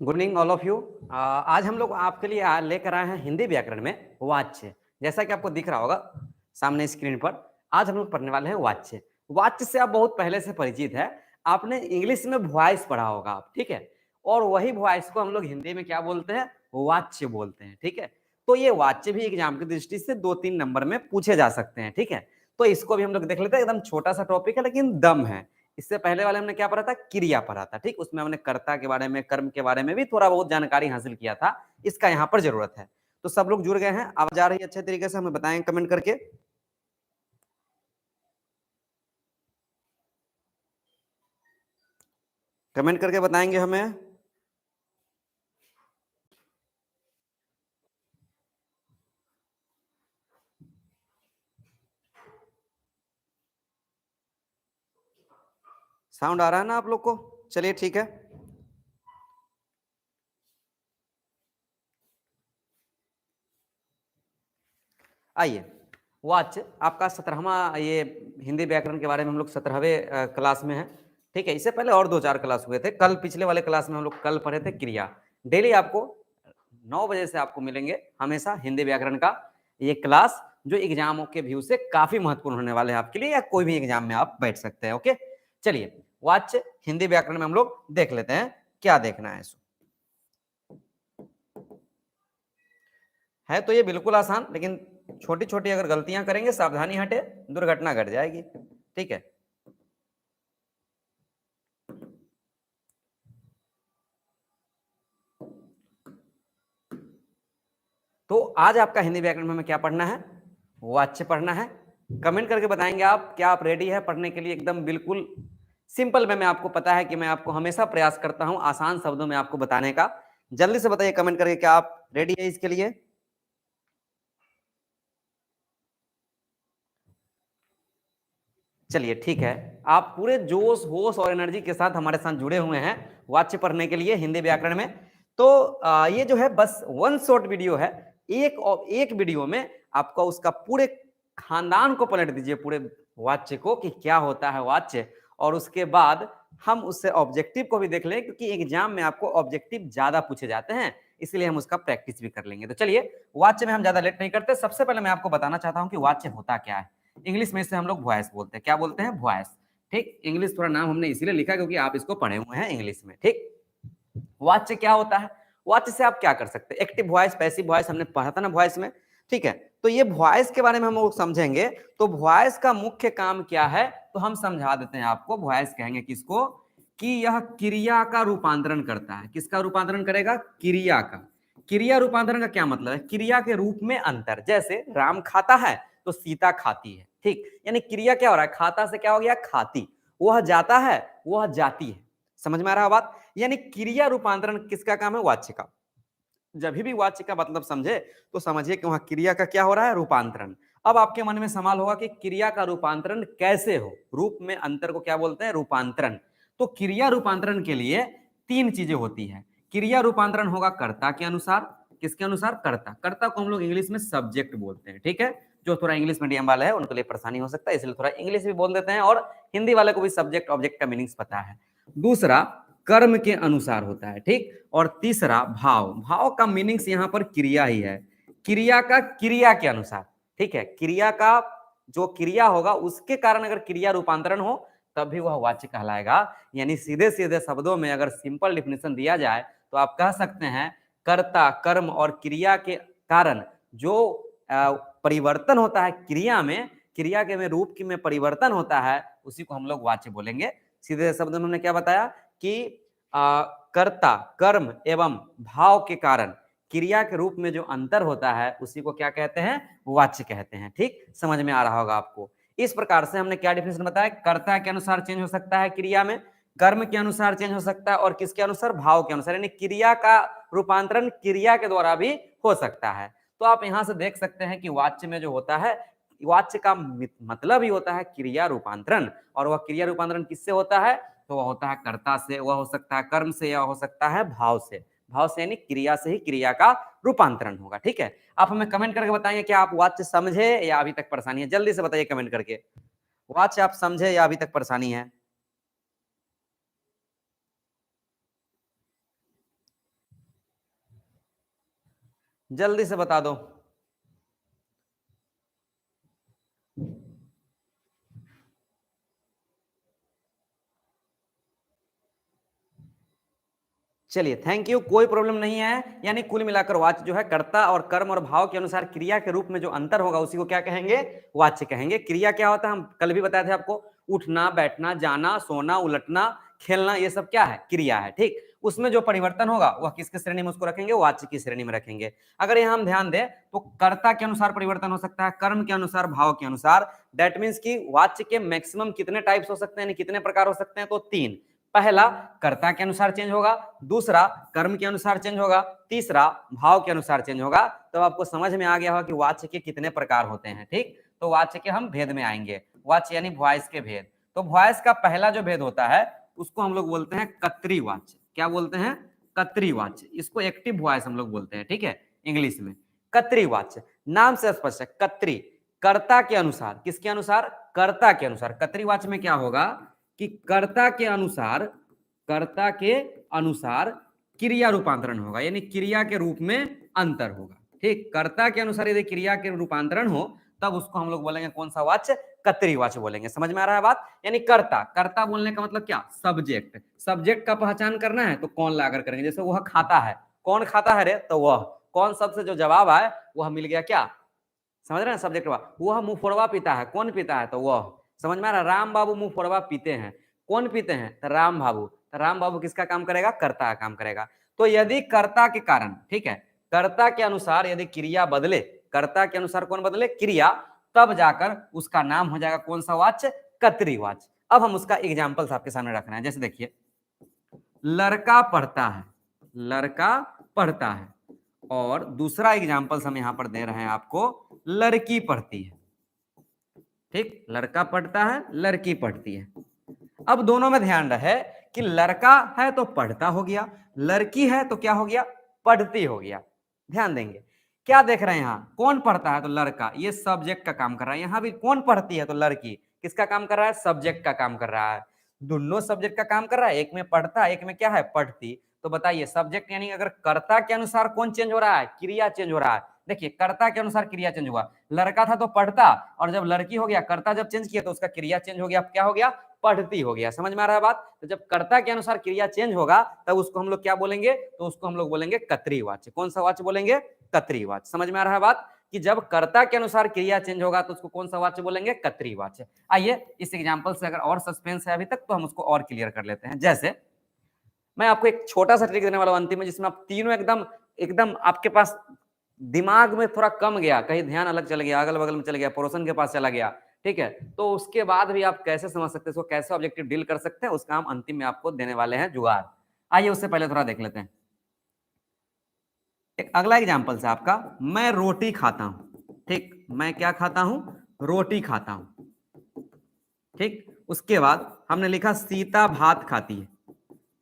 Good evening all of you. आज हम लोग आपके लिए लेकर आए हैं हिंदी व्याकरण में वाच्य। जैसा कि आपको दिख रहा होगा सामने स्क्रीन पर, आज हम लोग पढ़ने वाले हैं वाच्य। वाच्य से आप बहुत पहले से परिचित है, आपने इंग्लिश में वॉइस पढ़ा होगा आप, ठीक है। और वही वॉइस को हम लोग हिंदी में क्या बोलते हैं, वाच्य बोलते हैं, ठीक है। तो ये वाच्य भी एग्जाम की दृष्टि से 2-3 नंबर में पूछे जा सकते हैं, ठीक है। तो इसको भी हम लोग देख लेते हैं, एकदम छोटा सा टॉपिक है लेकिन दम है। इससे पहले वाले हमने क्या पढ़ा था, क्रिया पढ़ा था, ठीक। उसमें हमने कर्ता के बारे में, कर्म के बारे में भी थोड़ा बहुत जानकारी हासिल किया था, इसका यहाँ पर जरूरत है। तो सब लोग जुड़ गए हैं, आवाज आ रही है अच्छे तरीके से, हमें बताएं कमेंट करके। कमेंट करके बताएंगे हमें। साउंड आ रहा है ना आप लोग को? चलिए ठीक है। आइए, वाच्य आपका 17वां, ये हिंदी व्याकरण के बारे में हम लोग 17वें क्लास में है, ठीक है। इससे पहले और 2-4 क्लास हुए थे। कल पिछले वाले क्लास में हम लोग कल पढ़े थे क्रिया। डेली आपको 9 बजे से आपको मिलेंगे हमेशा हिंदी व्याकरण का ये क्लास, जो एग्जामों के व्यू से काफी महत्वपूर्ण होने वाले हैं आपके लिए, या कोई भी एग्जाम में आप बैठ सकते हैं। ओके, चलिए वाच्य हिंदी व्याकरण में हम लोग देख लेते हैं क्या देखना है। है तो ये बिल्कुल आसान, लेकिन छोटी छोटी अगर गलतियां करेंगे, सावधानी हटे, दुर्घटना घट जाएगी, ठीक है। तो आज आपका हिंदी व्याकरण में हमें क्या पढ़ना है, वाच्य पढ़ना है। कमेंट करके बताएंगे आप, क्या आप रेडी है पढ़ने के लिए? एकदम बिल्कुल सिंपल में, आपको पता है कि मैं आपको हमेशा प्रयास करता हूं आसान शब्दों में आपको बताने का। जल्दी से बताइए कमेंट करके, क्या आप रेडी है इसके लिए? चलिए ठीक है, आप पूरे जोश होश और एनर्जी के साथ हमारे साथ जुड़े हुए हैं वाच्य पढ़ने के लिए हिंदी व्याकरण में। तो ये जो है बस वन शॉर्ट वीडियो है। एक वीडियो में आपका उसका पूरे खानदान को पलट दीजिए, पूरे वाच्य को, कि क्या होता है वाच्य। और उसके बाद हम उससे ऑब्जेक्टिव को भी देख लें, क्योंकि एग्जाम में आपको ऑब्जेक्टिव ज्यादा पूछे जाते हैं, इसलिए हम उसका प्रैक्टिस भी कर लेंगे। तो चलिए वाच्य में हम ज्यादा लेट नहीं करते, सबसे पहले मैं आपको बताना चाहता हूं कि वाच्य होता क्या है। इंग्लिश में इसे हम लोग वॉइस बोलते हैं। क्या बोलते हैं? वॉइस, ठीक। इंग्लिश थोड़ा नाम हमने इसीलिए लिखा क्योंकि आप इसको पढ़े हुए हैं इंग्लिश में, ठीक। वाच्य क्या होता है? वाच्य से आप क्या कर सकते हैं? एक्टिव वॉइस, पैसिव वॉइस हमने पढ़ा था ना वॉइस में, ठीक है। तो ये वॉइस के बारे में हम लोग समझेंगे। तो वॉइस का मुख्य काम क्या है, तो हम समझा देते हैं आपको। वॉइस कहेंगे किसको? कि यह क्रिया का रूपांतरण करता है। किसका रूपांतरण करेगा? क्रिया का। क्रिया रूपांतरण का क्या मतलब है? क्रिया के रूप में अंतर। जैसे राम खाता है तो सीता खाती है, ठीक। यानी क्रिया क्या हो रहा है? खाता से क्या हो गया? खाती। वह जाता है, वह जाती है। समझ में आ रहा है बात? यानी क्रिया रूपांतरण किसका काम है? वाच्य का। जब भी वाच्य का मतलब समझे तो समझिए कि वहां क्रिया का क्या हो रहा है? रूपांतरण। अब आपके मन में सवाल होगा कि क्रिया का रूपांतरण कैसे हो? रूप में अंतर को क्या बोलते हैं? रूपांतरण। तो क्रिया रूपांतरण के लिए 3 चीजें होती है। क्रिया रूपांतरण होगा कर्ता के अनुसार। किसके अनुसार? कर्ता। कर्ता को हम लोग इंग्लिश में सब्जेक्ट बोलते हैं, ठीक है। जो थोड़ा इंग्लिश मीडियम वाला है उनके लिए परेशानी हो सकता है, इसलिए थोड़ा इंग्लिश भी बोल देते हैं, और हिंदी वाले को भी सब्जेक्ट ऑब्जेक्ट का मीनिंग्स पता है। दूसरा कर्म के अनुसार होता है, ठीक। और तीसरा भाव। भाव का मीनिंग्स यहाँ पर क्रिया ही है। क्रिया का क्रिया के अनुसार, ठीक है। क्रिया का जो क्रिया होगा उसके कारण अगर क्रिया रूपांतरण हो तब भी वह वाच्य कहलाएगा। यानी सीधे सीधे शब्दों में अगर सिंपल डिफिनेशन दिया जाए तो आप कह सकते हैं कर्ता, कर्म और क्रिया के कारण जो परिवर्तन होता है क्रिया में, क्रिया के में रूप की में परिवर्तन होता है, उसी को हम लोग वाच्य बोलेंगे। सीधे शब्दों में हमने क्या बताया कि कर्ता, कर्म एवं भाव के कारण क्रिया के रूप में जो अंतर होता है उसी को क्या कहते हैं? वाच्य कहते हैं, ठीक। समझ में आ रहा होगा आपको। इस प्रकार से हमने क्या डिफिनेशन बताया? कर्ता के अनुसार चेंज हो सकता है क्रिया में, कर्म के अनुसार चेंज हो सकता है, और किसके अनुसार? भाव के अनुसार। यानी क्रिया का रूपांतरण क्रिया के द्वारा भी हो सकता है। तो आप यहां से देख सकते हैं कि वाच्य में जो होता है, वाच्य का मतलब ही होता है क्रिया रूपांतरण। और वह क्रिया रूपांतरण किससे होता है? तो वह होता है कर्ता से, वह हो सकता है कर्म से, या हो सकता है भाव से। भाव से यानी क्रिया से ही क्रिया का रूपांतरण होगा, ठीक है। आप हमें कमेंट करके बताएंगे कि आप वाच्य समझे या अभी तक परेशानी है। जल्दी से बताइए कमेंट करके, वाच्य आप समझे या अभी तक परेशानी है। जल्दी से बता दो। चलिए, थैंक यू, कोई प्रॉब्लम नहीं है। यानी कुल मिलाकर वाच्य जो है कर्ता और कर्म और भाव के अनुसार क्रिया के रूप में जो अंतर होगा उसी को क्या कहेंगे, वाच्य कहेंगे। क्रिया क्या होता है, हम कल भी बताए थे आपको, उठना, बैठना, जाना, सोना, उलटना, खेलना, ये सब क्या है, क्रिया है। ठीक, उसमें जो परिवर्तन होगा वह किसके श्रेणी में उसको रखेंगे, वाच्य की श्रेणी में रखेंगे। अगर यहाँ हम ध्यान दें तो कर्ता के अनुसार परिवर्तन हो सकता है, कर्म के अनुसार, भाव के अनुसार। दैट मीन्स की वाच्य के मैक्सिमम कितने टाइप्स हो सकते हैं, कितने प्रकार हो सकते हैं, तो 3। पहला कर्ता के अनुसार चेंज होगा, दूसरा कर्म के अनुसार चेंज होगा, तीसरा भाव के अनुसार चेंज होगा। तो आपको समझ में आ गया होगा कि वाच्य के कितने प्रकार होते हैं। ठीक, तो वाच्य के हम भेद में आएंगे, वाच्य यानी वॉइस के भेद। तो वॉइस का पहला जो भेद होता है उसको हम लोग बोलते हैं कत्री वाच्य। क्या बोलते हैं, कत्री वाच्य। इसको एक्टिव वॉइस हम लोग बोलते हैं, ठीक है, इंग्लिश में। कत्री वाच्य नाम से स्पष्ट है, कत्री कर्ता के अनुसार, किसके अनुसार, कर्ता के अनुसार। कत्री वाच्य में क्या होगा कि कर्ता के अनुसार, कर्ता के अनुसार क्रिया रूपांतरण होगा, यानी क्रिया के रूप में अंतर होगा। ठीक, कर्ता के अनुसार यदि क्रिया के रूपांतरण हो तब उसको हम लोग बोलेंगे कौन सा वाच्य, कत्री वाच्य बोलेंगे। समझ में आ रहा है बात। यानी कर्ता, कर्ता बोलने का मतलब क्या, सब्जेक्ट। सब्जेक्ट का पहचान करना है तो कौन लाकर करेंगे, जैसे वह खाता है, कौन खाता है रे, तो वह। कौन शब्द से जो जवाब आए वह मिल गया क्या, समझ रहे हैं, सब्जेक्ट। वह मुंहफोड़वा पीता है, कौन पीता है, तो वह। समझ में आ रहा है, राम बाबू मुंहफोड़वा पीते हैं, कौन पीते हैं, तो राम बाबू। तो राम बाबू किसका काम करेगा, कर्ता का काम करेगा। तो यदि कर्ता के कारण, ठीक है, कर्ता के अनुसार यदि क्रिया बदले, कर्ता के अनुसार कौन बदले, क्रिया, तब जाकर उसका नाम हो जाएगा कौन सा वाच्य, कत्री वाच्य। अब हम उसका एग्जाम्पल्स आपके सामने रख रहे हैं। जैसे देखिए, लड़का पढ़ता है, लड़का पढ़ता है, और दूसरा एग्जाम्पल्स हम यहां पर दे रहे हैं आपको, लड़की पढ़ती है। ठीक, लड़का पढ़ता है, लड़की पढ़ती है। अब दोनों में ध्यान रहे कि लड़का है तो पढ़ता हो गया, लड़की है तो क्या हो गया, पढ़ती हो गया। ध्यान देंगे, क्या देख रहे हैं यहाँ, कौन पढ़ता है तो लड़का, ये सब्जेक्ट का काम कर रहा है। यहाँ भी कौन पढ़ती है तो लड़की, किसका काम कर रहा है, सब्जेक्ट का काम कर रहा है। दोनों सब्जेक्ट का काम कर रहा है, एक में पढ़ता, एक में क्या है, पढ़ती। तो बताइए, सब्जेक्ट यानी अगर कर्ता के अनुसार कौन चेंज हो रहा है, क्रिया चेंज हो रहा है। देखिए, कर्ता के अनुसार क्रिया चेंज हुआ, लड़का था तो पढ़ता, और जब लड़की हो गया, कर्ता जब चेंज किया तो उसका क्रिया चेंज हो गया, क्या हो गया, पढ़ती हो गया। समझ में आ रहा है बात। तो जब कर्ता के अनुसार क्रिया चेंज होगा तब उसको हम लोग क्या बोलेंगे, तो उसको हम लोग बोलेंगे कत्री वाच्य। कौन सा वाच्य बोलेंगे, कत्री वाच्य। समझ में आ रहा है बात कि जब कर्ता के अनुसार क्रिया चेंज होगा तो उसको कौन सा वाच्य बोलेंगे, कत्री वाच्य। आइए इस एग्जांपल से अगर और सस्पेंस है अभी तक तो हम उसको और क्लियर कर लेते हैं। जैसे मैं आपको एक छोटा सा ट्रिक देने वाला हूं अंतिम में, जिसमें आप तीनों एकदम एकदम आपके पास दिमाग में थोड़ा कम गया, कहीं ध्यान अलग चल गया, अगल बगल में चल गया, पड़ोसन के पास चला गया, ठीक है, तो उसके बाद भी आप कैसे समझ सकते हैं इसको, कैसे ऑब्जेक्टिव डील कर सकते हैं, उसका हम अंतिम में आपको देने वाले हैं जुगाड़। आइए उससे पहले थोड़ा देख लेते हैं। एक अगला एग्जाम्पल से आपका, मैं रोटी खाता हूं। ठीक, मैं क्या खाता हूं, रोटी खाता हूं। ठीक, उसके बाद हमने लिखा सीता भात खाती है,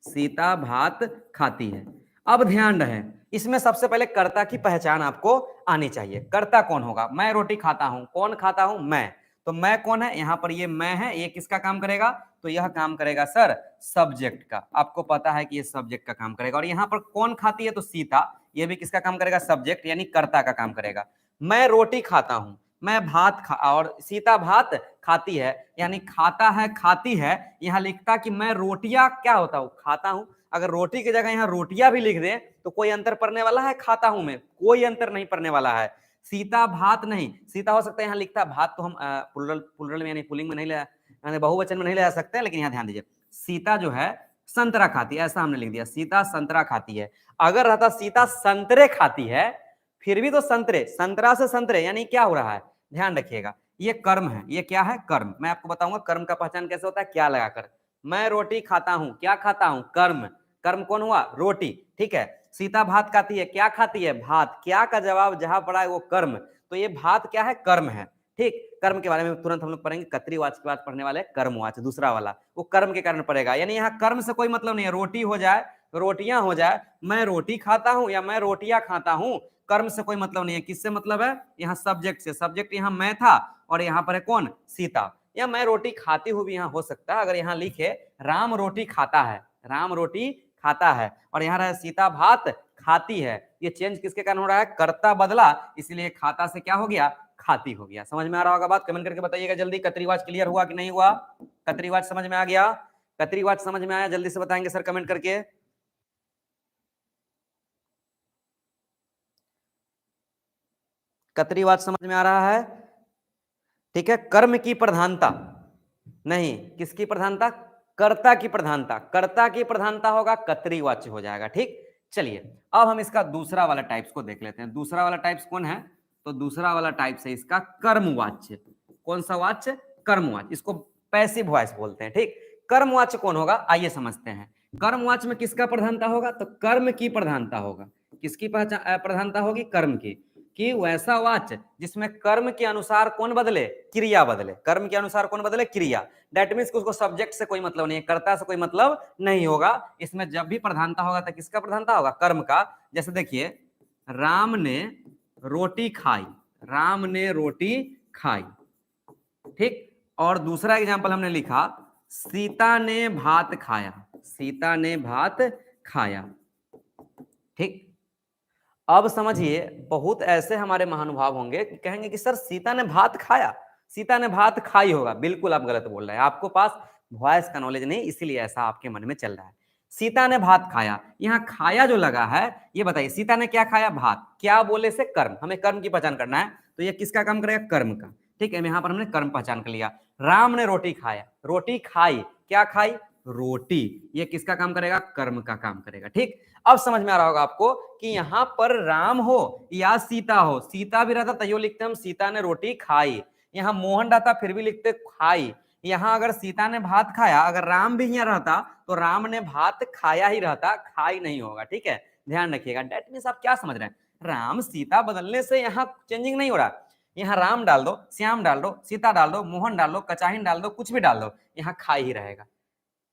सीता भात खाती है। अब ध्यान रहे, इसमें सबसे पहले कर्ता की पहचान आपको आनी चाहिए। कर्ता कौन होगा, मैं रोटी खाता हूं, कौन खाता हूं, मैं। तो मैं कौन है, यहां पर ये मैं है, ये किसका काम करेगा, तो यह काम करेगा सर सब्जेक्ट का। आपको पता है कि ये सब्जेक्ट का काम करेगा। और यहां पर कौन खाती है, तो सीता, ये भी किसका काम करेगा, सब्जेक्ट यानी कर्ता का काम करेगा। मैं रोटी खाता हूं, मैं भात और सीता भात खाती है, यानी खाता है, खाती है। यहां लिखता कि मैं रोटियां क्या होता हूं, खाता हूं। अगर रोटी की जगह यहाँ रोटियां भी लिख दे तो कोई अंतर पड़ने वाला है, खाता हूं में कोई अंतर नहीं पड़ने वाला है। सीता भात नहीं, सीता हो सकता है यहाँ लिखता, भात तो हम प्लुरल में यानी पुल्लिंग में नहीं ले, यानी बहुवचन में नहीं ले सकते हैं, लेकिन यहाँ ध्यान दीजिए, सीता जो है संतरा खाती है, ऐसा हमने लिख दिया, सीता संतरा खाती है। अगर रहता सीता संतरे खाती है, फिर भी तो संतरे, संतरा से संतरे, यानी क्या हो रहा है, ध्यान रखिएगा, ये कर्म है, ये क्या है, कर्म। मैं आपको बताऊंगा कर्म का पहचान कैसे होता है, क्या लगाकर। मैं रोटी खाता हूं, क्या खाता हूं, कर्म। कर्म कौन हुआ, रोटी, ठीक है। सीता भात खाती है, क्या खाती है, भात। क्या का जवाब जहां पड़ा है वो कर्म, तो ये भात क्या है, कर्म है। ठीक, कर्म के बारे में तुरंत हम लोग पढ़ेंगे, कत्री वाच के बाद पढ़ने वाले कर्मवाच, दूसरा वाला वो कर्म के कारण पड़ेगा। यानी यहाँ कर्म से कोई मतलब नहीं है, रोटी हो जाए, रोटियां हो जाए, मैं रोटी खाता हूं या मैं रोटियां खाता हूं, कर्म से कोई मतलब नहीं है। किससे मतलब है, यहाँ सब्जेक्ट से। सब्जेक्ट यहाँ मैं था और यहाँ पर है कौन, सीता। या मैं रोटी खाती हूँ भी यहाँ हो सकता है। अगर यहाँ लिखे राम रोटी खाता है, राम रोटी खाता है, और यहाँ रहे सीता भात खाती है। ये चेंज किसके कारण हो रहा है? कर्ता बदला, इसलिए खाता से क्या हो गया? खाती हो गया। समझ में आ रहा होगा बात? कमेंट करके बताइएगा जल्दी। कतरीवाच क्लियर हुआ कि नहीं हुआ? कतरीवाच समझ में आ गया? कतरीवाच समझ में आया? जल्दी से बताएंगे सर कमेंट करके। कतरीवाच समझ में आ रहा है? ठीक है। कर्म की प्रधानता नहीं, किसकी प्रधानता? कर्ता की प्रधानता। कर्ता की प्रधानता होगा, कर्तरीवाच्य हो जाएगा। ठीक, चलिए अब हम इसका दूसरा वाला टाइप्स को देख लेते हैं। दूसरा वाला टाइप्स कौन है? तो दूसरा वाला टाइप्स है इसका कर्मवाच्य। कौन सा वाच्य? कर्मवाच्य। इसको पैसिव वॉइस बोलते हैं। ठीक, कर्मवाच्य कौन होगा? आइए समझते हैं। कर्मवाच्य में किसका प्रधानता होगा? तो कर्म की प्रधानता होगा। किसकी प्रधानता होगी? कर्म की। कि वैसा वाच्य जिसमें कर्म के अनुसार कौन बदले? क्रिया बदले। कर्म के अनुसार कौन बदले? क्रिया। दैट मीन्स उसको सब्जेक्ट से कोई मतलब नहीं है, कर्ता से कोई मतलब नहीं होगा। इसमें जब भी प्रधानता होगा तो किसका प्रधानता होगा? कर्म का। जैसे देखिए, राम ने रोटी खाई, राम ने रोटी खाई। ठीक, और दूसरा एग्जाम्पल हमने लिखा, सीता ने भात खाया, सीता ने भात खाया। ठीक, अब समझिए, बहुत ऐसे हमारे महानुभाव होंगे कि कहेंगे कि सर सीता ने भात खाया, सीता ने भात खाई होगा। बिल्कुल आप गलत बोल रहे हैं, आपको पास वॉइस का नॉलेज नहीं, इसीलिए ऐसा आपके मन में चल रहा है। सीता ने भात खाया, यहाँ खाया जो लगा है, ये बताइए सीता ने क्या खाया? भात। क्या बोले से? कर्म। हमें कर्म की पहचान करना है, तो ये किसका काम करेगा? कर्म का। ठीक है, यहाँ पर हमने कर्म पहचान कर लिया। राम ने रोटी खाया, रोटी खाई, क्या खाई? रोटी। ये किसका काम करेगा? कर्म का काम करेगा। ठीक, अब समझ में आ रहा होगा आपको कि यहां पर राम हो या सीता हो, सीता भी रहता तैयो लिखते हम सीता ने रोटी खाई, यहां मोहन रहता फिर भी लिखते खाई। यहां अगर सीता ने भात खाया, अगर राम भी यहाँ रहता तो राम ने भात खाया ही रहता, खाई नहीं होगा। ठीक है, ध्यान रखिएगा। डेट मीन्स आप क्या समझ रहे हैं? राम सीता बदलने से यहाँ चेंजिंग नहीं हो रहा। यहाँ राम डाल दो, श्याम डाल दो, सीता डाल दो, मोहन डाल दो, कचाहिन डाल दो, कुछ भी डाल दो, यहाँ खाई ही रहेगा।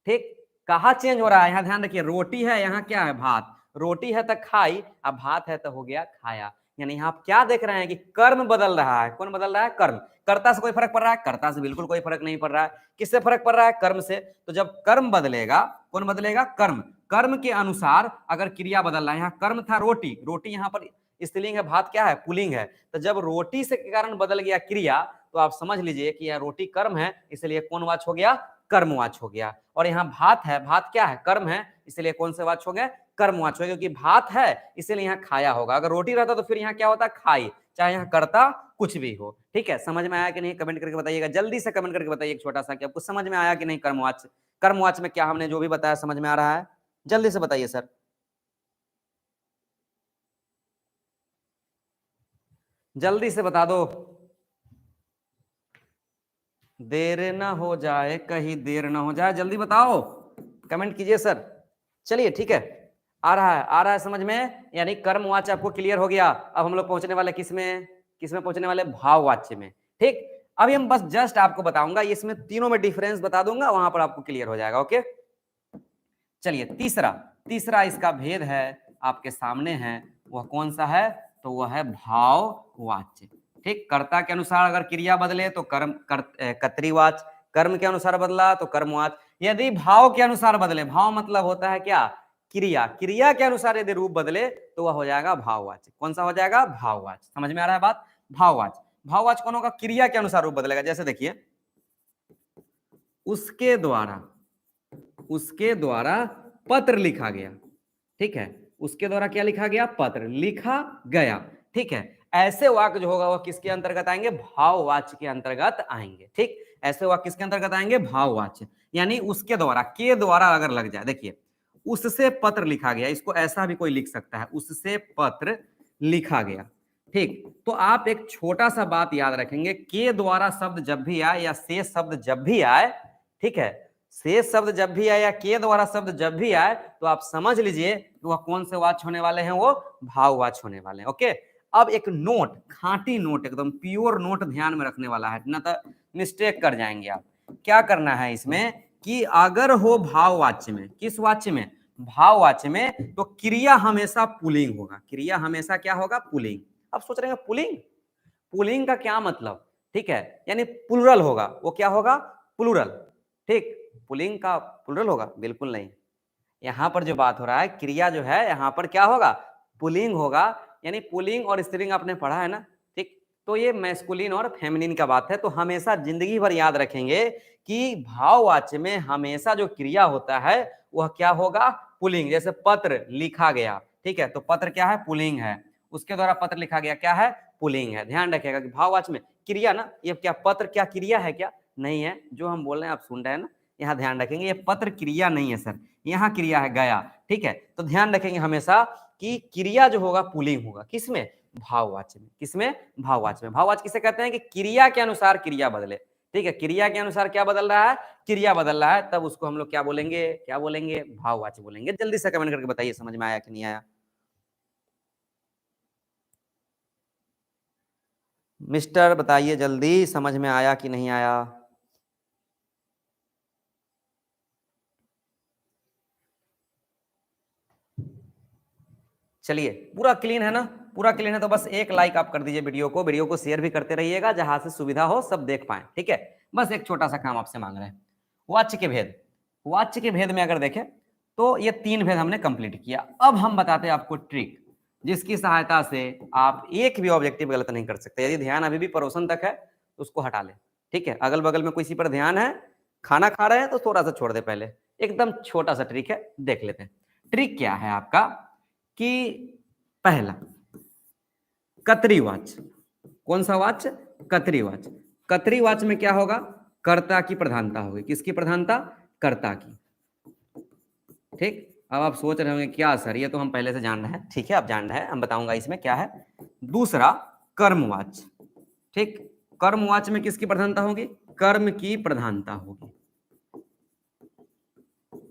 ठीक, कहा चेंज हो रहा है? यहाँ ध्यान रखिए, रोटी है, यहाँ क्या है? भात। रोटी है तो खाई, अब भात है तो हो गया खाया। यानी यहाँ आप क्या देख रहे हैं कि कर्म बदल रहा है। कौन बदल रहा है? कर्म। कर्ता से कोई फर्क पड़ रहा है? कर्ता से बिल्कुल कोई फर्क नहीं पड़ रहा है। किससे फर्क पड़ रहा है? कर्म से। तो जब कर्म बदलेगा, कौन बदलेगा? कर्म। कर्म के अनुसार अगर क्रिया बदल रहा है, यहाँ कर्म था रोटी, रोटी यहाँ पर स्त्रीलिंग है, भात क्या है? पुल्लिंग है। तो जब रोटी से के कारण बदल गया क्रिया, तो आप समझ लीजिए कि यह रोटी कर्म है, इसलिए कौन वाच हो गया? कर्मवाच हो गया। और यहाँ भात है, भात क्या है? कर्म है, इसलिए कौन से वाच हो गए? कर्मवाच हो गए, क्योंकि भात है इसलिए यहाँ खाया होगा। अगर रोटी रहता तो फिर यहाँ क्या होता? खाई। चाहे यहाँ करता कुछ भी हो। ठीक है, समझ में आया कि नहीं? कमेंट करके बताइएगा, जल्दी से कमेंट करके बताइए एक छोटा सा कि आपको समझ में आया कि नहीं? कर्मवाच, कर्मवाच में क्या हमने जो भी बताया समझ में आ रहा है? जल्दी से बताइए सर, जल्दी से बता दो, देर ना हो जाए, कहीं देर ना हो जाए, जल्दी बताओ, कमेंट कीजिए सर। चलिए ठीक है, आ रहा है, आ रहा है समझ में? यानी कर्मवाच्य आपको क्लियर हो गया। अब हम लोग पहुंचने वाले किसमें? किसमें पहुंचने वाले? भाववाच्य में। ठीक, अभी हम बस जस्ट आपको बताऊंगा, इसमें तीनों में डिफरेंस बता दूंगा, वहां पर आपको क्लियर हो जाएगा। ओके, चलिए तीसरा, तीसरा इसका भेद है आपके सामने है, वह कौन सा है? तो वह है भाववाच्य। ठीक, कर्ता के अनुसार अगर क्रिया बदले तो कर्तरीवाच, कर्म के अनुसार बदला तो कर्मवाच। यदि भाव के अनुसार बदले, भाव मतलब होता है क्या? क्रिया, क्रिया के अनुसार यदि रूप बदले तो वह हो जाएगा भाववाच्य। कौन सा हो जाएगा? भाववाच्य। समझ में आ रहा है बात? भाववाच्य। भाववाच्य कौन होगा? क्रिया के अनुसार रूप बदलेगा। जैसे देखिए, उसके द्वारा, उसके द्वारा पत्र लिखा गया। ठीक है, उसके द्वारा क्या लिखा गया? पत्र लिखा गया। ठीक है, ऐसे वाक्य जो होगा वह किसके अंतर्गत आएंगे? भाववाच्य के अंतर्गत आएंगे। ठीक, ऐसे वाक्य किसके अंतर्गत आएंगे? भाववाच्य। यानी उसके द्वारा, के द्वारा अगर लग जाए, देखिए उससे पत्र लिखा गया, इसको ऐसा भी कोई लिख सकता है, उससे पत्र लिखा गया। ठीक, तो आप एक छोटा सा बात याद रखेंगे, के द्वारा शब्द जब भी आए या से शब्द जब भी आए, ठीक है, से शब्द जब भी आए या के द्वारा शब्द जब भी आए, तो आप समझ लीजिए वह कौन से वाच्य होने वाले हैं? वो भाववाच्य होने वाले हैं। ओके, अब एक नोट, खांटी नोट, एकदम प्योर नोट ध्यान में रखने वाला है, ना तो मिस्टेक कर जाएंगे आप। क्या करना है इसमें कि अगर हो भाववाच्य में, किस वाच्य में? भाववाच्य में, तो क्रिया हमेशा पुल्लिंग होगा। क्रिया हमेशा क्या होगा? पुल्लिंग। अब सोच रहे हैं पुल्लिंग, पुल्लिंग का क्या मतलब? ठीक है, यानी प्लुरल होगा। वो क्या होगा? प्लुरल। ठीक, पुल्लिंग का प्लुरल होगा? बिल्कुल नहीं। यहां पर जो बात हो रहा है, क्रिया जो है यहां पर क्या होगा? पुल्लिंग होगा, यानी पुल्लिंग और स्त्रीलिंग आपने पढ़ा है ना, ठीक। तो ये मैस्कुलिन और फेमिनिन का बात है। तो हमेशा जिंदगी भर याद रखेंगे कि भाववाच्य में हमेशा जो क्रिया होता है वह क्या होगा, पुल्लिंग। जैसे पत्र लिखा गया, ठीक है, तो पत्र क्या है, पुल्लिंग है। उसके द्वारा पत्र लिखा गया क्या है, पुल्लिंग है। ध्यान रखिएगा कि भाववाच्य में क्रिया ना, ये क्या पत्र क्या क्रिया है क्या, नहीं है। जो हम बोल रहे हैं आप सुन रहे हैं ना, यहाँ ध्यान रखेंगे, ये पत्र क्रिया नहीं है सर, यहाँ क्रिया है गया, ठीक है। तो ध्यान रखेंगे हमेशा कि क्रिया जो होगा पुल्लिंग होगा, किसमें, भाववाच्य में। किसमें, भाववाच्य में। भाववाच्य किसे कहते हैं कि क्रिया के अनुसार क्रिया बदले, ठीक है, क्रिया के अनुसार क्या बदल रहा है, क्रिया बदल रहा है, तब उसको हम लोग क्या बोलेंगे, क्या बोलेंगे, भाववाच्य बोलेंगे। जल्दी से कमेंट करके बताइए समझ में आया कि नहीं आया। मिस्टर बताइए जल्दी, समझ में आया कि नहीं आया। चलिए, पूरा क्लीन है ना, पूरा क्लीन है तो बस एक लाइक आप कर दीजिए वीडियो को शेयर भी करते रहिएगा, जहां से सुविधा हो सब देख पाए, ठीक है। बस एक छोटा सा काम आपसे मांग रहे हैं, वाच्य के भेद। वाच्य के भेद में अगर देखें तो ये 3 भेद हमने कंप्लीट किया। अब हम बताते हैं आपको ट्रिक, जिसकी सहायता से आप एक भी ऑब्जेक्टिव गलत नहीं कर सकते। यदि ध्यान अभी भी पड़ोसन तक है तो उसको हटा ले, ठीक है। अगल बगल में किसी पर ध्यान है, खाना खा रहे हैं तो थोड़ा सा छोड़ दे, पहले एकदम छोटा सा ट्रिक है, देख लेते हैं। ट्रिक क्या है आपका कि पहला कतरी वाच्य, कौन सा वाच्य, कतरी वाच्य। कतरी वाच्य में क्या होगा, कर्ता की प्रधानता होगी। किसकी प्रधानता, कर्ता की, ठीक। अब आप सोच रहे होंगे क्या सर, ये तो हम पहले से जान रहे हैं, ठीक है, आप जान रहे हैं, हम बताऊंगा इसमें क्या है। दूसरा कर्मवाच्य, ठीक। कर्मवाच्य में किसकी प्रधानता होगी, कर्म की प्रधानता होगी,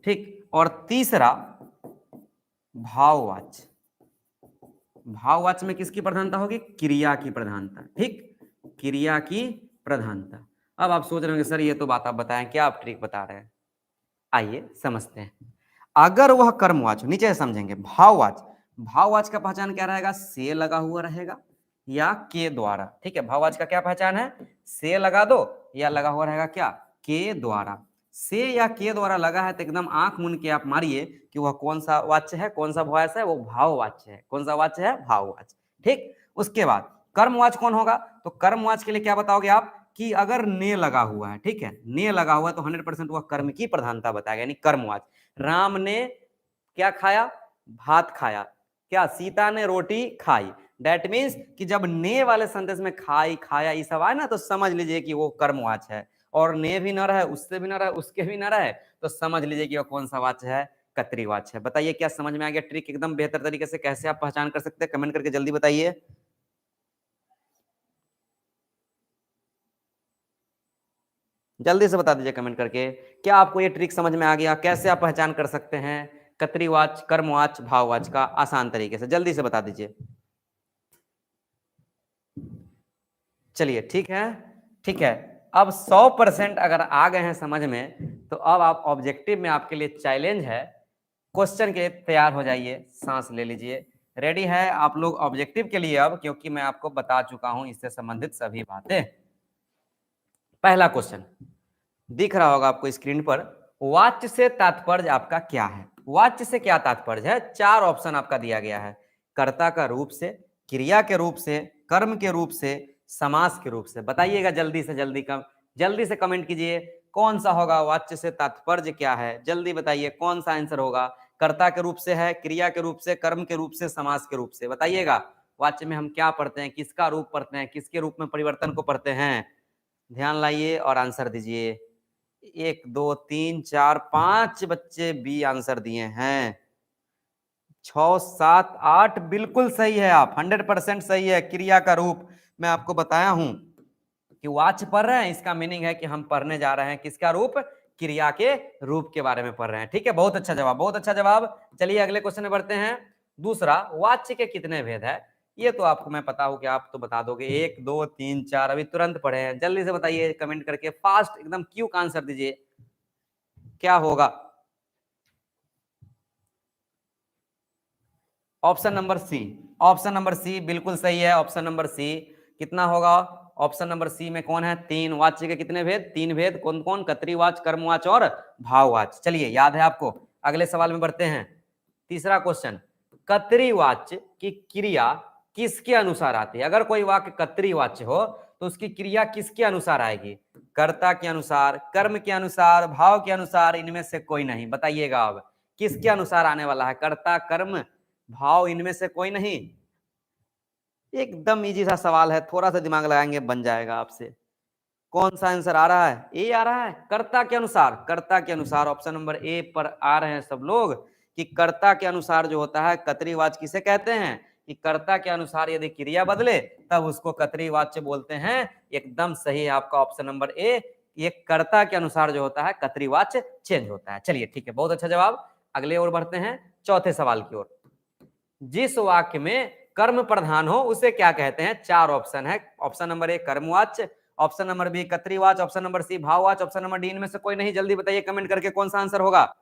ठीक। और तीसरा भाववाच्य, भाववाच्य में किसकी प्रधानता होगी, क्रिया की प्रधानता, ठीक, क्रिया की प्रधानता। अब आप सोच रहे होंगे सर ये तो बात आप बताएं, क्या आप ट्रिक बता रहे हैं, आइए समझते हैं। अगर वह कर्मवाच्य, नीचे से समझेंगे, भाववाच्य, भाववाच्य का पहचान क्या रहेगा, से लगा हुआ रहेगा या के द्वारा, ठीक है। भाववाच्य का क्या पहचान है, से लगा दो या लगा हुआ रहेगा क्या, के द्वारा। से या के द्वारा लगा है तो एकदम आंख मूंद के आप मारिए कि वह कौन सा वाच्य है, कौन सा वाच्य है, वो भाववाच्य है। कौन सा वाच्य है, भाववाच्य, ठीक। उसके बाद कर्मवाच्य कौन होगा, तो कर्मवाच्य के लिए क्या बताओगे आप कि अगर ने लगा हुआ है, ठीक है, ने लगा हुआ है तो 100% वह कर्म की प्रधानता बताएगा, यानी कर्मवाच्य। राम ने क्या खाया, भात खाया, क्या सीता ने रोटी खाई। दैट मीन्स कि जब ने वाले सेंटेंस में खाई, खाया ये सब आए ना, तो समझ लीजिए कि वो कर्मवाच्य है। और ने भी ना रहे, उससे भी ना रहे, उसके भी ना रहे, तो समझ लीजिए कि वो कौन सा वाच्य है, कतरी वाच्य है। बताइए क्या समझ में आ गया ट्रिक एकदम बेहतर तरीके से, कैसे आप पहचान कर सकते हैं, कमेंट करके जल्दी बताइए। जल्दी से बता दीजिए कमेंट करके, क्या आपको ये ट्रिक समझ में आ गया, कैसे आप पहचान कर सकते हैं कतरीवाच, कर्मवाच, भाववाच का आसान तरीके से, जल्दी से बता दीजिए। चलिए ठीक है, ठीक है। अब 100% अगर आ गए हैं समझ में, तो अब आप ऑब्जेक्टिव में आपके लिए चैलेंज है, क्वेश्चन के तैयार हो जाइए, सांस ले लीजिए। रेडी है आप लोग ऑब्जेक्टिव के लिए अब, क्योंकि मैं आपको बता चुका हूं इससे संबंधित सभी बातें। पहला क्वेश्चन दिख रहा होगा आपको स्क्रीन पर, वाच्य से तात्पर्य आपका क्या है। वाच्य से क्या तात्पर्य है, 4 ऑप्शन आपका दिया गया है, कर्ता का रूप से, क्रिया के रूप से, कर्म के रूप से, समास के रूप से। बताइएगा जल्दी से जल्दी, जल्दी से कमेंट कीजिए, कौन सा होगा वाच्य से तात्पर्य क्या है, जल्दी बताइए कौन सा आंसर होगा। कर्ता के रूप से है, क्रिया के रूप से, कर्म के रूप से, समास के रूप से। बताइएगा वाच्य में हम क्या पढ़ते हैं, किसका रूप पढ़ते हैं, किसके रूप में परिवर्तन को पढ़ते हैं। ध्यान लाइए और आंसर दीजिए। 1 2 3 4 5 बच्चे बी आंसर दिए हैं, 6 7 8 बिल्कुल सही है, आप 100% सही है। क्रिया का रूप मैं आपको बताया हूं कि वाच्य पढ़ रहे हैं, इसका मीनिंग है कि हम पढ़ने जा रहे हैं किसका रूप, क्रिया के रूप के बारे में पढ़ रहे हैं, ठीक है। बहुत अच्छा जवाब, बहुत अच्छा जवाब। चलिए अगले क्वेश्चन में बढ़ते हैं। दूसरा, वाच्य के कितने भेद है, ये तो आपको मैं पता हूं कि आप तो बता दोगे, 1 2 3 4 अभी तुरंत पढ़े हैं। जल्दी से बताइए कमेंट करके, फास्ट एकदम क्यू का आंसर दीजिए, क्या होगा। Option number C, option number C बिल्कुल सही है। ऑप्शन नंबर सी कितना होगा, ऑप्शन नंबर सी में कौन है, 3। वाच्य के कितने भेद, 3 भेद, कौन कौन, कतरीवाच, कर्मवाच और भाववाच। चलिए याद है आपको। अगले सवाल में बढ़ते हैं। तीसरा क्वेश्चन, कर्तृवाच्य की क्रिया किसके अनुसार आती है? अगर कोई वाक्य कर्तृवाच्य हो तो उसकी क्रिया किसके अनुसार आएगी? कर्ता के अनुसार, कर्म के अनुसार, भाव के अनुसार, इनमें से कोई नहीं। बताइएगा अब किसके अनुसार आने वाला है? कर्ता, कर्म, भाव, इनमें से कोई नहीं। एकदम इजी सा सवाल है, थोड़ा सा दिमाग लगाएंगे बन जाएगा आपसे। कौन सा आंसर आ रहा है? ए आ रहा है, कर्ता के अनुसार। कर्ता के अनुसार ऑप्शन नंबर ए पर आ रहे हैं सब लोग कि कर्ता के अनुसार जो होता है कर्तृवाच्य किसे कहते हैं? कि कर्ता के अनुसार यदि क्रिया बदले तब उसको कर्तृवाच्य बोलते हैं। एकदम सही है आपका ऑप्शन नंबर ए। ये कर्ता के अनुसार जो होता है कर्तृवाच्य चेंज होता है। चलिए ठीक है, बहुत अच्छा जवाब। अगले ओर बढ़ते हैं, चौथे सवाल की ओर। जिस वाक्य में कर्म प्रधान हो उसे क्या कहते हैं? चार ऑप्शन है। ऑप्शन नंबर ए कर्मवाच्य, ऑप्शन नंबर बी कर्तृवाच्य, ऑप्शन नंबर सी भाववाच्य, ऑप्शन नंबर डी इनमें से कोई नहीं। जल्दी बताइए कमेंट करके कौन सा आंसर होगा?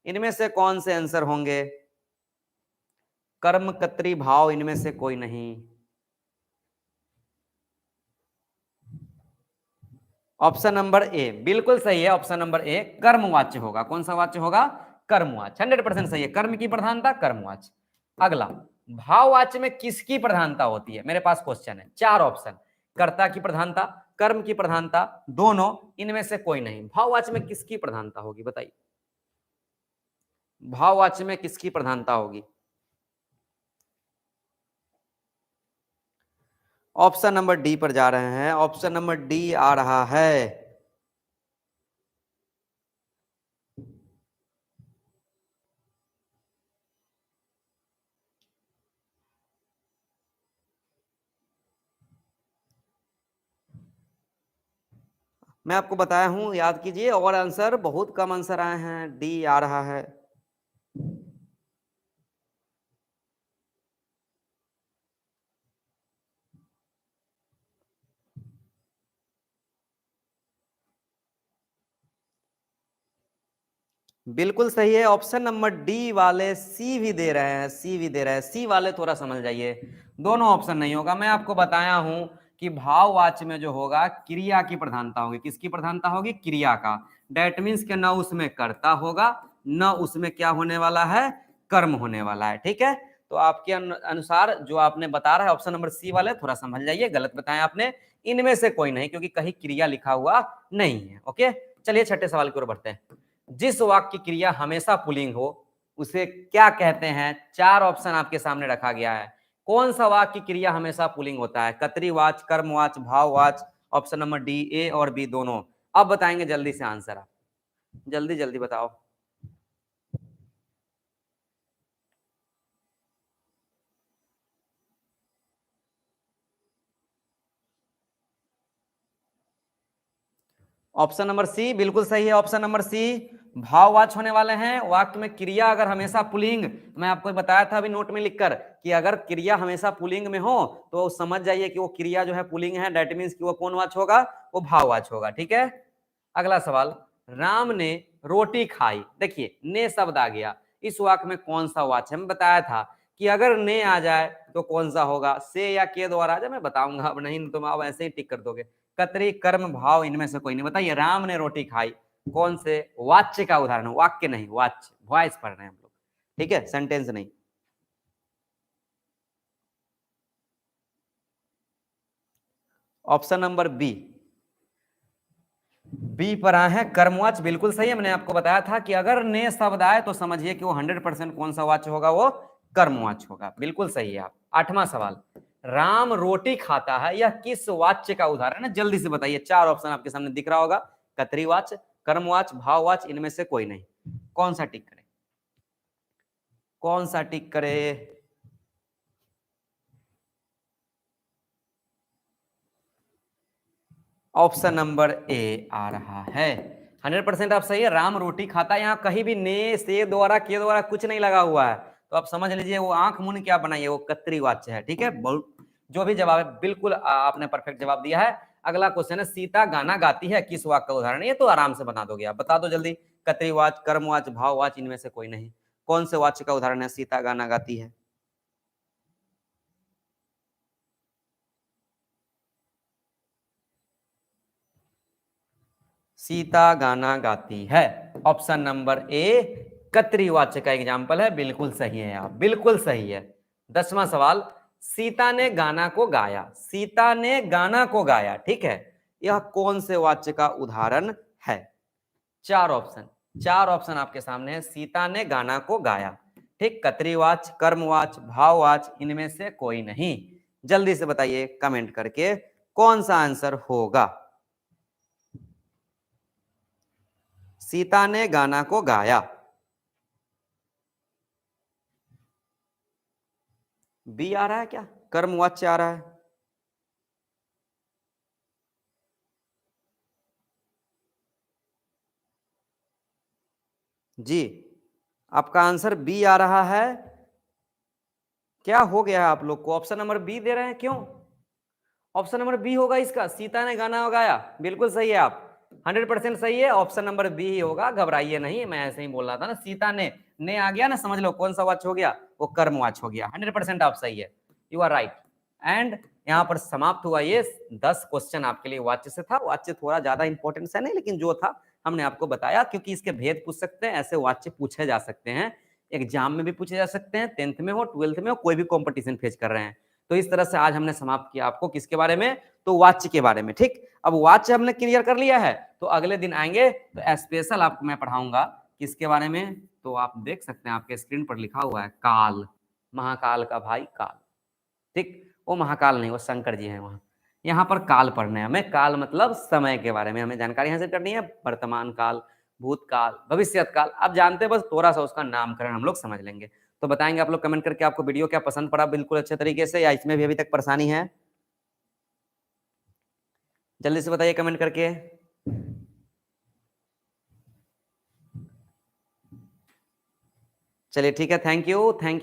इनमें से कौन से आंसर होंगे? कर्म, कर्तृ, भाव, इनमें से कोई नहीं। ऑप्शन नंबर ए बिल्कुल सही है। ऑप्शन नंबर ए कर्मवाच्य होगा। कौन सा वाच्य होगा? कर्मवाच्य। 100% सही है। कर्म की प्रधानता कर्मवाच्य। अगला, भाववाच्य में किसकी प्रधानता होती है? मेरे पास क्वेश्चन है, चार ऑप्शन। कर्ता की प्रधानता, कर्म की प्रधानता, दोनों, इनमें से कोई नहीं। भाववाच्य में किसकी प्रधानता होगी? बताइए, भाववाच्य में किसकी प्रधानता होगी? ऑप्शन नंबर डी पर जा रहे हैं। ऑप्शन नंबर डी आ रहा है। मैं आपको बताया हूं, याद कीजिए। और आंसर बहुत कम आंसर आए हैं, डी आ रहा है। बिल्कुल सही है। ऑप्शन नंबर डी वाले सी भी दे रहे हैं, सी भी दे रहे हैं। सी वाले थोड़ा समझ जाइए, दोनों ऑप्शन नहीं होगा। मैं आपको बताया हूं कि भाववाच्य में जो होगा क्रिया की प्रधानता होगी। किसकी प्रधानता होगी? क्रिया का। डेट मीन्स के न उसमें कर्ता होगा, न उसमें क्या होने वाला है? कर्म होने वाला है। ठीक है, तो आपके अनुसार जो आपने बता रहा है ऑप्शन नंबर सी वाले, थोड़ा समझ जाइए, गलत बताया आपने। इनमें से कोई नहीं, क्योंकि कहीं क्रिया लिखा हुआ नहीं है। ओके, चलिए छठे सवाल की ओर बढ़ते हैं। जिस वाक्य की क्रिया हमेशा पुल्लिंग हो उसे क्या कहते हैं? चार ऑप्शन आपके सामने रखा गया है। कौन सा वाक्य की क्रिया हमेशा पुल्लिंग होता है? कर्तृवाच्य, कर्मवाच्य, भाववाच्य। ऑप्शन नंबर डी, ए और बी दोनों। अब बताएंगे जल्दी से आंसर आप, जल्दी जल्दी बताओ। ऑप्शन नंबर सी बिल्कुल सही है। ऑप्शन नंबर सी भाववाच्य होने वाले हैं। वाक्य में क्रिया अगर हमेशा पुल्लिंग, मैं आपको बताया था अभी नोट में लिखकर कि अगर क्रिया हमेशा पुल्लिंग में हो तो समझ जाइए कि वो क्रिया जो है पुल्लिंग है। दैट मीन्स कि वो कौन वाच्य होगा? वो भाववाच्य होगा। ठीक है, अगला सवाल। राम ने रोटी खाई। देखिए ने शब्द आ गया, इस वाक्य में कौन सा वाच्य? हम बताया था कि अगर ने आ जाए तो कौन सा होगा? से या के द्वारा आ जाए मैं बताऊंगा, अब नहीं तो आप ऐसे ही टिक कर दोगे। कर्तरी, कर्म, भाव, इनमें से कोई नहीं। बताइए, राम ने रोटी खाई कौन से वाच्य का उदाहरण? वाक्य नहीं, वाच्य, वॉइस पढ़ रहे हैं हम लोग। ठीक है, सेंटेंस नहीं। ऑप्शन नंबर बी, बी पर आए हैं कर्मवाच्य। बिल्कुल सही है। मैंने आपको बताया था कि अगर ने शब्द आए तो समझिए कि वो 100% कौन सा वाच्य होगा? वो कर्मवाच्य होगा। बिल्कुल सही है आप। आठवां सवाल, राम रोटी खाता है, यह किस वाच्य का उदाहरण है? जल्दी से बताइए। चार ऑप्शन आपके सामने दिख रहा होगा। कर्तृवाच्य, कर्मवाच्य, भाववाच्य, इनमें से कोई नहीं। कौन सा टिक करे? कौन सा टिक करे? ऑप्शन नंबर ए आ रहा है। 100% आप सही है। राम रोटी खाता है, यहाँ कहीं भी ने, से द्वारा, के द्वारा कुछ नहीं लगा हुआ है। तो आप समझ लीजिए वो आंख मुन क्या बनाइए, वो कर्तृवाच्य है। ठीक है, जो भी जवाब है बिल्कुल आपने परफेक्ट जवाब दिया है। अगला क्वेश्चन है, सीता गाना गाती है, किस वाक्य का उदाहरण? ये तो आराम से बना दोगे आप, बता दो जल्दी। कर्तृवाच्य, कर्मवाच्य, भाववाच्य, इनमें से कोई नहीं। कौन से वाच्य का उदाहरण है सीता गाना गाती है? सीता गाना गाती है। ऑप्शन नंबर ए कतरी वाच्य का एग्जाम्पल है, बिल्कुल सही है आप, बिल्कुल सही है। 10वां सवाल, सीता ने गाना को गाया, सीता ने गाना को गाया, ठीक है, यह कौन से वाच्य का उदाहरण है? चार ऑप्शन आपके सामने है। सीता ने गाना को गाया, ठीक, कतरीवाच, कर्मवाच, भाववाच, इनमें से कोई नहीं। जल्दी से बताइए कमेंट करके कौन सा आंसर होगा। सीता ने गाना को गाया, बी आ रहा है क्या? कर्मवाच्य आ रहा है। जी, आपका आंसर बी आ रहा है। क्या हो गया है आप लोग को? ऑप्शन नंबर बी दे रहे हैं, क्यों? ऑप्शन नंबर बी होगा इसका, सीता ने गाना गाया, बिल्कुल सही है आप, 100% सही है, ऑप्शन नंबर बी ही होगा, घबराइए नहीं, मैं ऐसे ही बोल रहा था ना। सीता ने आ गया ना, समझ लो कौन सा वाच्य हो गया, वो कर्मवाच्य हो गया। 100% आप सही है, यू आर राइट। एंड यहाँ पर समाप्त हुआ ये 10 क्वेश्चन आपके लिए वाच्य से था। वाच्य थोड़ा ज्यादा इंपॉर्टेंस है नहीं, लेकिन जो था हमने आपको बताया, क्योंकि इसके भेद पूछ सकते हैं, ऐसे वाच्य पूछे जा सकते हैं, एग्जाम में भी पूछे जा सकते हैं, 10th में हो, 12th में हो, कोई भी कॉम्पिटिशन फेस कर रहे हैं। तो इस तरह से आज हमने समाप्त किया आपको किसके बारे में, तो वाच्य के बारे में, ठीक। अब वाच्य हमने क्लियर कर लिया है, तो अगले दिन आएंगे तो स्पेशल आपको मैं पढ़ाऊंगा किसके बारे में, तो आप देख सकते हैं आपके स्क्रीन पर लिखा हुआ है काल, महाकाल का भाई काल, ठीक। वो महाकाल नहीं, वो शंकर जी है वहां। यहाँ पर काल पढ़ना है हमें, काल मतलब समय के बारे में हमें जानकारी हासिल करनी है, वर्तमान काल, भूतकाल, भविष्यत काल, आप जानते हैं, बस थोड़ा सा उसका नामकरण हम लोग समझ लेंगे। तो बताएंगे आप लोग कमेंट करके आपको वीडियो क्या पसंद पड़ा बिल्कुल अच्छे तरीके से, या इसमें भी अभी तक परेशानी है? जल्दी से बताइए कमेंट करके। चलिए ठीक है, थैंक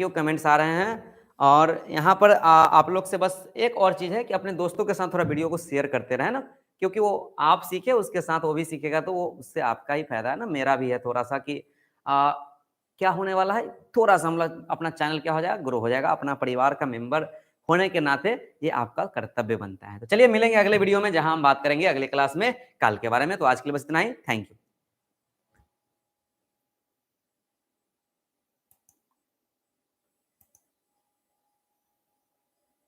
यू, कमेंट्स आ रहे हैं। और यहाँ पर आप लोग से बस एक और चीज है कि अपने दोस्तों के साथ थोड़ा वीडियो को शेयर करते रहे ना, क्योंकि वो आप सीखे उसके साथ वो भी सीखेगा, तो वो उससे आपका ही फायदा है ना, मेरा भी है थोड़ा सा कि क्या होने वाला है, थोड़ा सा हम लोग अपना चैनल क्या हो जाएगा, ग्रो हो जाएगा, अपना परिवार का मेंबर होने के नाते ये आपका कर्तव्य बनता है। तो चलिए मिलेंगे अगले वीडियो में, जहां हम बात करेंगे अगले क्लास में काल के बारे में। तो आज के लिए बस इतना ही, थैंक यू।